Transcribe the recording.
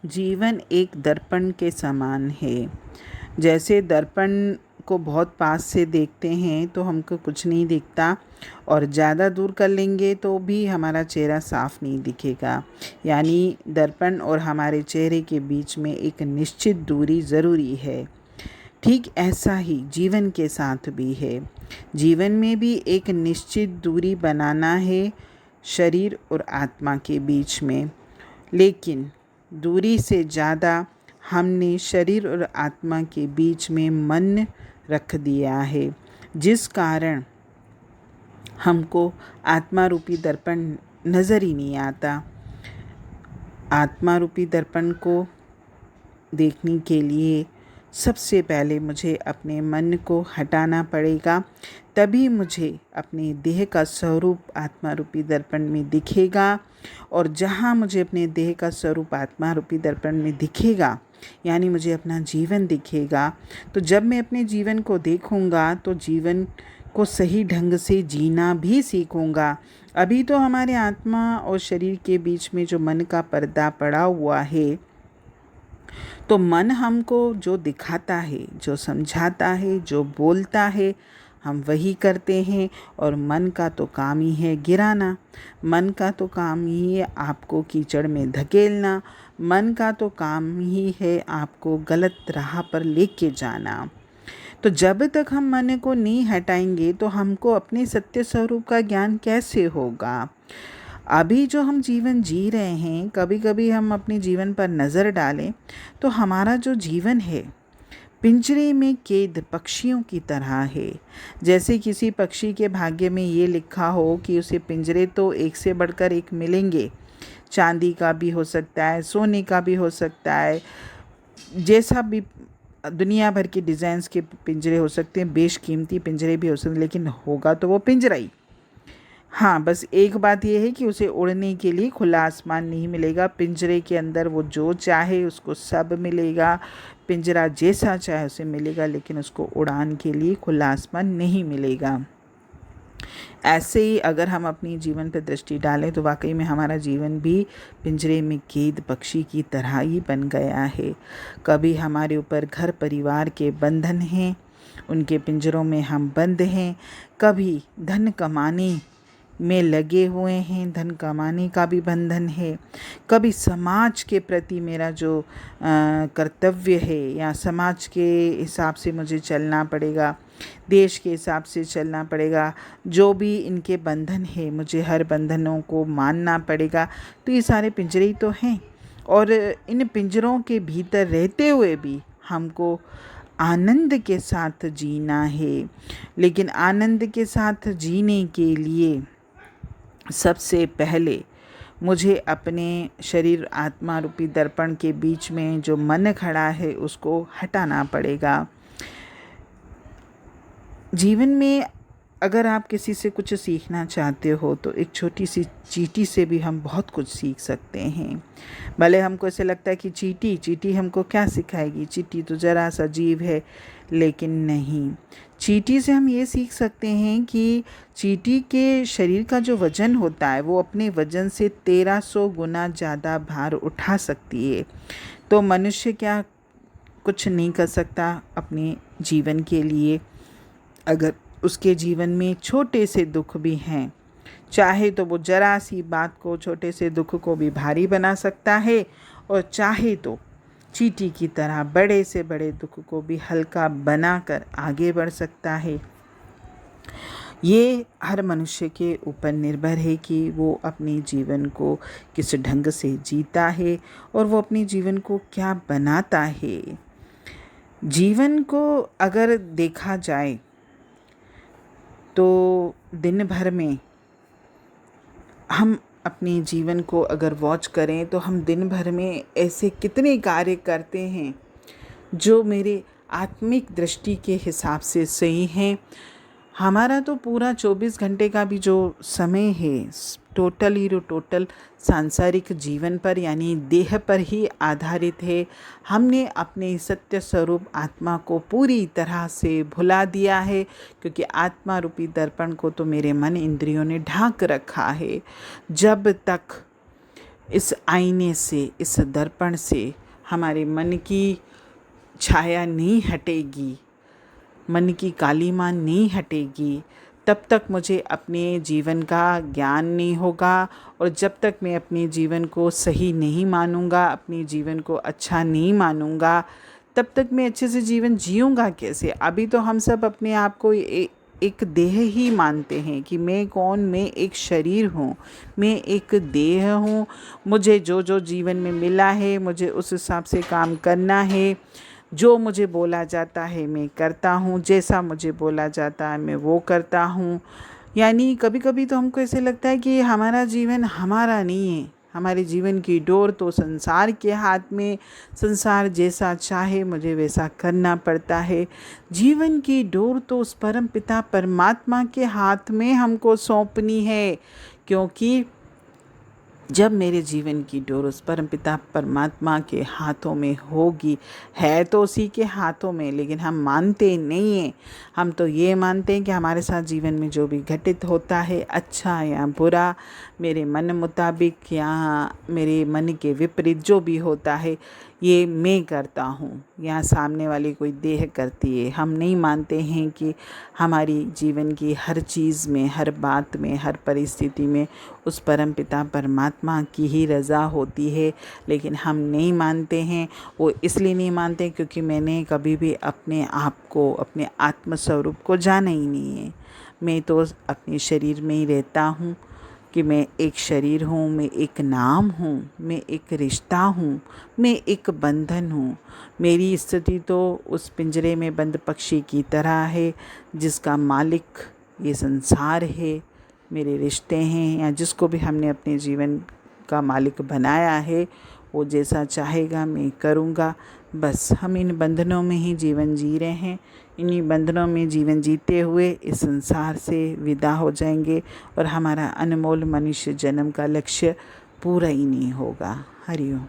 जीवन एक दर्पण के समान है। जैसे दर्पण को बहुत पास से देखते हैं तो हमको कुछ नहीं दिखता, और ज़्यादा दूर कर लेंगे तो भी हमारा चेहरा साफ नहीं दिखेगा। यानी दर्पण और हमारे चेहरे के बीच में एक निश्चित दूरी ज़रूरी है। ठीक ऐसा ही जीवन के साथ भी है। जीवन में भी एक निश्चित दूरी बनाना है शरीर और आत्मा के बीच में, लेकिन दूरी से ज़्यादा हमने शरीर और आत्मा के बीच में मन रख दिया है, जिस कारण हमको आत्मा रूपी दर्पण नज़र ही नहीं आता। आत्मा रूपी दर्पण को देखने के लिए सबसे पहले मुझे अपने मन को हटाना पड़ेगा, तभी मुझे अपने देह का स्वरूप आत्मा रूपी दर्पण में दिखेगा। और जहाँ मुझे अपने देह का स्वरूप आत्मा रूपी दर्पण में दिखेगा, यानी मुझे अपना जीवन दिखेगा, तो जब मैं अपने जीवन को देखूँगा तो जीवन को सही ढंग से जीना भी सीखूँगा। अभी तो हमारे आत्मा और शरीर के बीच में जो मन का पर्दा पड़ा हुआ है, तो मन हमको जो दिखाता है, जो समझाता है, जो बोलता है, हम वही करते हैं। और मन का तो काम ही है गिराना, मन का तो काम ही है आपको कीचड़ में धकेलना, मन का तो काम ही है आपको गलत राह पर लेके जाना। तो जब तक हम मन को नहीं हटाएंगे तो हमको अपने सत्य स्वरूप का ज्ञान कैसे होगा। अभी जो हम जीवन जी रहे हैं, कभी कभी हम अपने जीवन पर नज़र डालें तो हमारा जो जीवन है पिंजरे में कैद पक्षियों की तरह है। जैसे किसी पक्षी के भाग्य में ये लिखा हो कि उसे पिंजरे तो एक से बढ़कर एक मिलेंगे, चांदी का भी हो सकता है, सोने का भी हो सकता है, जैसा भी दुनिया भर के डिज़ाइंस के पिंजरे हो सकते हैं, बेशकीमती पिंजरे भी हो सकते हैं, लेकिन होगा तो वो पिंजरा ही। हाँ, बस एक बात यह है कि उसे उड़ने के लिए खुला आसमान नहीं मिलेगा। पिंजरे के अंदर वो जो चाहे उसको सब मिलेगा, पिंजरा जैसा चाहे उसे मिलेगा, लेकिन उसको उड़ान के लिए खुला आसमान नहीं मिलेगा। ऐसे ही अगर हम अपनी जीवन पर दृष्टि डालें तो वाकई में हमारा जीवन भी पिंजरे में कैद पक्षी की तरह ही बन गया है। कभी हमारे ऊपर घर परिवार के बंधन हैं, उनके पिंजरों में हम बंद हैं। कभी धन कमाने में लगे हुए हैं, धन कमाने का भी बंधन है। कभी समाज के प्रति मेरा जो कर्तव्य है, या समाज के हिसाब से मुझे चलना पड़ेगा, देश के हिसाब से चलना पड़ेगा, जो भी इनके बंधन है मुझे हर बंधनों को मानना पड़ेगा। तो ये सारे पिंजरे ही तो हैं, और इन पिंजरों के भीतर रहते हुए भी हमको आनंद के साथ जीना है। लेकिन आनंद के साथ जीने के लिए सबसे पहले मुझे अपने शरीर आत्मा रूपी दर्पण के बीच में जो मन खड़ा है उसको हटाना पड़ेगा। जीवन में अगर आप किसी से कुछ सीखना चाहते हो तो एक छोटी सी चींटी से भी हम बहुत कुछ सीख सकते हैं। भले हमको ऐसे लगता है कि चींटी हमको क्या सिखाएगी, चींटी तो जरा सा जीव है, लेकिन नहीं। चींटी से हम ये सीख सकते हैं कि चींटी के शरीर का जो वज़न होता है वो अपने वज़न से 1300 गुना ज़्यादा भार उठा सकती है। तो मनुष्य क्या कुछ नहीं कर सकता अपने जीवन के लिए? अगर उसके जीवन में छोटे से दुख भी हैं, चाहे तो वो जरा सी बात को, छोटे से दुख को भी भारी बना सकता है, और चाहे तो चींटी की तरह बड़े से बड़े दुख को भी हल्का बनाकर आगे बढ़ सकता है। ये हर मनुष्य के ऊपर निर्भर है कि वो अपने जीवन को किस ढंग से जीता है और वो अपने जीवन को क्या बनाता है। जीवन को अगर देखा जाए तो दिन भर में हम अपने जीवन को अगर वॉच करें तो हम दिन भर में ऐसे कितने कार्य करते हैं जो मेरे आत्मिक दृष्टि के हिसाब से सही हैं। हमारा तो पूरा 24 घंटे का भी जो समय है टोटल सांसारिक जीवन पर, यानी देह पर ही आधारित है। हमने अपने सत्य स्वरूप आत्मा को पूरी तरह से भुला दिया है, क्योंकि आत्मा रूपी दर्पण को तो मेरे मन इंद्रियों ने ढांक रखा है। जब तक इस आईने से, इस दर्पण से हमारे मन की छाया नहीं हटेगी, मन की कालीमा नहीं हटेगी, तब तक मुझे अपने जीवन का ज्ञान नहीं होगा। और जब तक मैं अपने जीवन को सही नहीं मानूंगा, अपने जीवन को अच्छा नहीं मानूंगा, तब तक मैं अच्छे से जीवन जीऊँगा कैसे? अभी तो हम सब अपने आप को एक देह ही मानते हैं कि मैं कौन, मैं एक शरीर हूँ, मैं एक देह हूँ। मुझे जो जो जीवन में मिला है मुझे उस हिसाब से काम करना है। जो मुझे बोला जाता है मैं करता हूँ, जैसा मुझे बोला जाता है मैं वो करता हूँ। यानी कभी कभी तो हमको ऐसे लगता है कि हमारा जीवन हमारा नहीं है, हमारे जीवन की डोर तो संसार के हाथ में, संसार जैसा चाहे मुझे वैसा करना पड़ता है। जीवन की डोर तो उस परम पिता परमात्मा के हाथ में हमको सौंपनी है, क्योंकि जब मेरे जीवन की डोर उस परमपिता परमात्मा के हाथों में होगी, है तो उसी के हाथों में, लेकिन हम मानते नहीं हैं। हम तो ये मानते हैं कि हमारे साथ जीवन में जो भी घटित होता है, अच्छा या बुरा, मेरे मन मुताबिक या मेरे मन के विपरीत जो भी होता है, ये मैं करता हूँ या सामने वाली कोई देह करती है। हम नहीं मानते हैं कि हमारी जीवन की हर चीज़ में, हर बात में, हर परिस्थिति में उस परमपिता परमात्मा की ही रज़ा होती है। लेकिन हम नहीं मानते हैं। वो इसलिए नहीं मानते क्योंकि मैंने कभी भी अपने आप को, अपने आत्मस्वरूप को जाना ही नहीं है। मैं तो अपने शरीर में ही रहता हूँ कि मैं एक शरीर हूँ, मैं एक नाम हूँ, मैं एक रिश्ता हूँ, मैं एक बंधन हूँ। मेरी स्थिति तो उस पिंजरे में बंद पक्षी की तरह है जिसका मालिक ये संसार है, मेरे रिश्ते हैं, या जिसको भी हमने अपने जीवन का मालिक बनाया है वो जैसा चाहेगा मैं करूँगा। बस हम इन बंधनों में ही जीवन जी रहे हैं। इन्हीं बंधनों में जीवन जीते हुए इस संसार से विदा हो जाएंगे और हमारा अनमोल मनुष्य जन्म का लक्ष्य पूरा ही नहीं होगा। हरि ओम।